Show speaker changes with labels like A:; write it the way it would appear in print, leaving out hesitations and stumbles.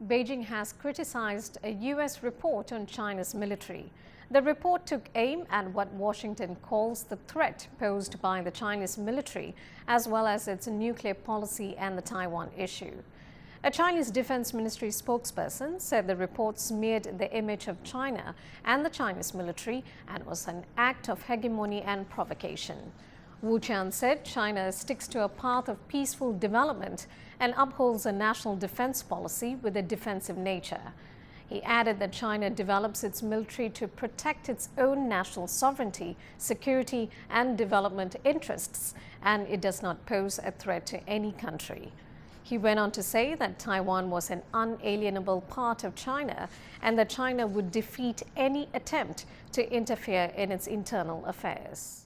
A: Beijing has criticized a U.S. report on China's military. The report took aim at what Washington calls the threat posed by the Chinese military, as well as its nuclear policy and the Taiwan issue. A Chinese Defense Ministry spokesperson said the report smeared the image of China and the Chinese military and was an act of hegemony and provocation. Wu Qian said China sticks to a path of peaceful development and upholds a national defense policy with a defensive nature. He added that China develops its military to protect its own national sovereignty, security and development interests, and it does not pose a threat to any country. He went on to say that Taiwan was an unalienable part of China and that China would defeat any attempt to interfere in its internal affairs.